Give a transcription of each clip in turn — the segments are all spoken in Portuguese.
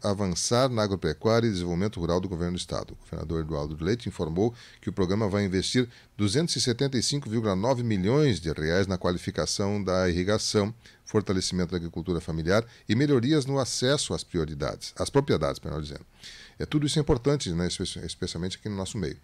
Avançar na Agropecuária e Desenvolvimento Rural do Governo do Estado. O governador Eduardo Leite informou que o programa vai investir R$ 275,9 milhões na qualificação da irrigação, fortalecimento da agricultura familiar e melhorias no acesso às propriedades, melhor dizendo. Tudo isso é importante, né, especialmente aqui no nosso meio.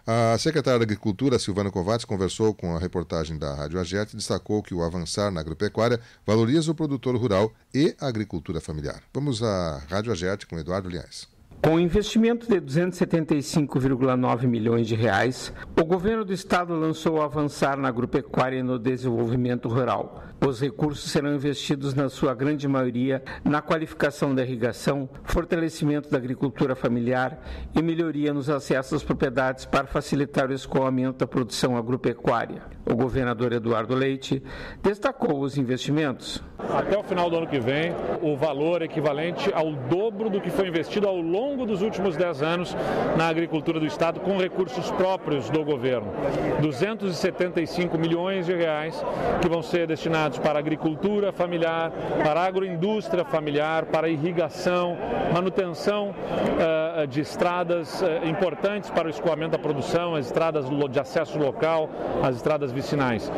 A secretária da Agricultura, Silvana Kovács, conversou com a reportagem da Rádio Agete e destacou que o Avançar na Agropecuária valoriza o produtor rural e a agricultura familiar. Vamos à Rádio Agete com Eduardo Linhares. Com investimento de R$ 275,9 milhões, o governo do estado lançou o Avançar na Agropecuária e no Desenvolvimento Rural. Os recursos serão investidos, na sua grande maioria, na qualificação da irrigação, fortalecimento da agricultura familiar e melhoria nos acessos às propriedades para facilitar o escoamento da produção agropecuária. O governador Eduardo Leite destacou os investimentos. Até o final do ano que vem, o valor equivalente ao dobro do que foi investido ao longo dos últimos 10 anos na agricultura do estado com recursos próprios do governo. R$ 275 milhões que vão ser destinados para a agricultura familiar, para a agroindústria familiar, para a irrigação, manutenção de estradas importantes para o escoamento da produção, as estradas de acesso local, as estradas vicinais.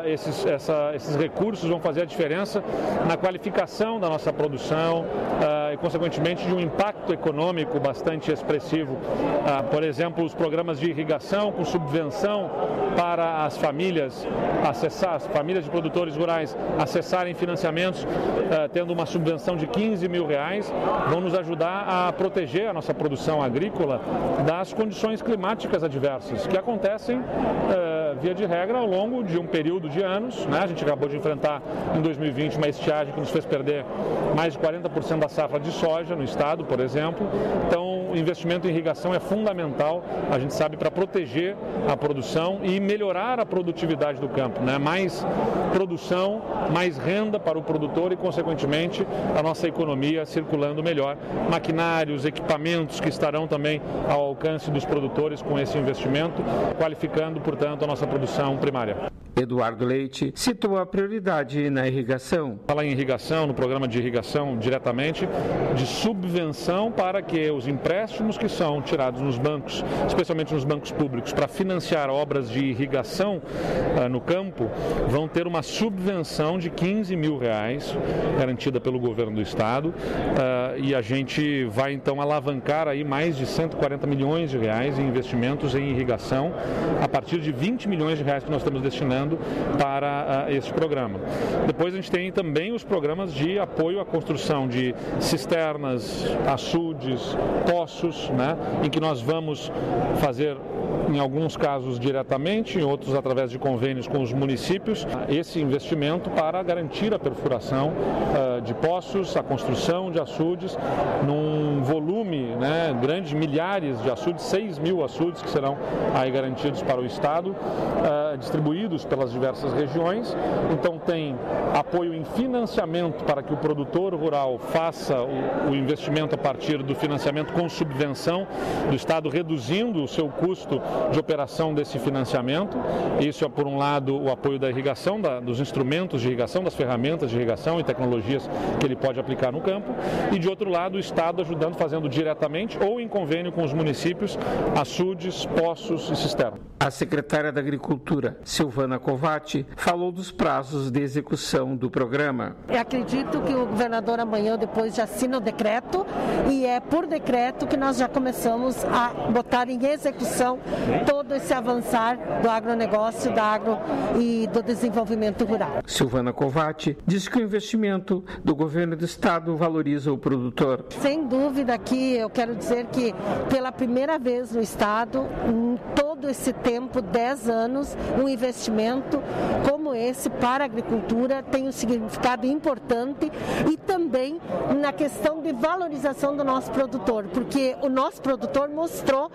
Esses recursos vão fazer a diferença na qualificação da nossa produção e, consequentemente, de um impacto econômico bastante expressivo. Por exemplo, os programas de irrigação com subvenção para as famílias as famílias de produtores rurais acessarem financiamentos, tendo uma subvenção de R$ 15 mil, vão nos ajudar a proteger a nossa produção agrícola das condições climáticas adversas que acontecem via de regra ao longo de um período de anos, né? A gente acabou de enfrentar em 2020 uma estiagem que nos fez perder mais de 40% da safra de soja no estado, por exemplo. Então, o investimento em irrigação é fundamental, a gente sabe, para proteger a produção e melhorar a produtividade do campo, né? Mais produção, mais renda para o produtor e, consequentemente, a nossa economia circulando melhor. Maquinários, equipamentos que estarão também ao alcance dos produtores com esse investimento, qualificando, portanto, a nossa produção primária. Eduardo Leite citou a prioridade na irrigação. Falar em irrigação, no programa de irrigação diretamente, de subvenção para que os empréstimos que são tirados nos bancos, especialmente nos bancos públicos, para financiar obras de irrigação no campo, vão ter uma subvenção de R$ 15 mil, garantida pelo governo do estado, e a gente vai então alavancar aí mais de R$ 140 milhões em investimentos em irrigação, a partir de R$ 20 milhões que nós estamos destinando para esse programa. Depois a gente tem também os programas de apoio à construção de cisternas, açudes, poços, né, em que nós vamos fazer, em alguns casos diretamente, em outros através de convênios com os municípios, esse investimento para garantir a perfuração de poços, a construção de açudes, num volume, né, grande, milhares de açudes, 6 mil açudes que serão aí garantidos para o estado, distribuídos pelas diversas regiões. Então tem apoio em financiamento para que o produtor rural faça o investimento a partir do financiamento com subvenção do estado, reduzindo o seu custo de operação desse financiamento. Isso é, por um lado, o apoio da irrigação, dos instrumentos de irrigação, das ferramentas de irrigação e tecnologias que ele pode aplicar no campo, e de outro lado o estado ajudando, fazendo diretamente ou em convênio com os municípios, açudes, poços e cisternas. A secretária da Agricultura, Silvana Kovács, falou dos prazos de execução do programa. Eu acredito que o governador amanhã depois já assina o decreto, e é por decreto que nós já começamos a botar em execução todo esse avançar do agronegócio, da agro e do desenvolvimento rural. Silvana Kovács disse que o investimento do governo do estado valoriza o produtor. Sem dúvida que eu quero dizer que pela primeira vez no estado, em todo esse tempo, 10 anos, um investimento como esse para a agricultura tem um significado importante, e também na questão de valorização do nosso produtor, porque o nosso produtor mostrou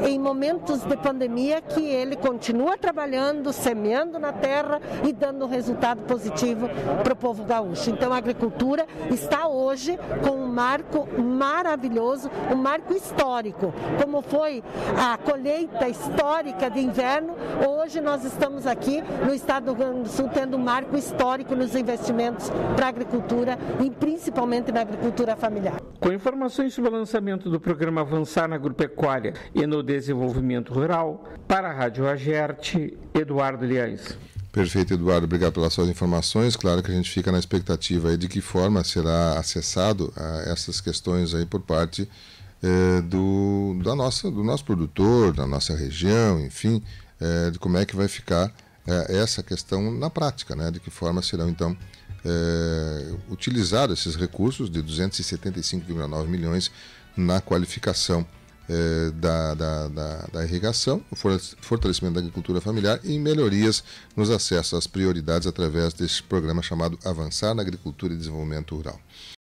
em momentos de pandemia que ele continua trabalhando, semeando na terra e dando resultado positivo para o povo gaúcho. Então a agricultura está hoje com marco maravilhoso, um marco histórico, como foi a colheita histórica de inverno. Hoje nós estamos aqui no estado do Rio Grande do Sul tendo um marco histórico nos investimentos para a agricultura e principalmente na agricultura familiar. Com informações sobre o lançamento do programa Avançar na Agropecuária e no Desenvolvimento Rural, para a Rádio Agerte, Eduardo Liães. Perfeito, Eduardo. Obrigado pelas suas informações. Claro que a gente fica na expectativa aí de que forma será acessado essas questões aí por parte do nosso produtor, da nossa região, enfim, de como é que vai ficar essa questão na prática, né? De que forma serão, então, utilizados esses recursos de 275,9 milhões na qualificação da irrigação, o fortalecimento da agricultura familiar e melhorias nos acessos às prioridades através deste programa chamado Avançar na Agricultura e Desenvolvimento Rural.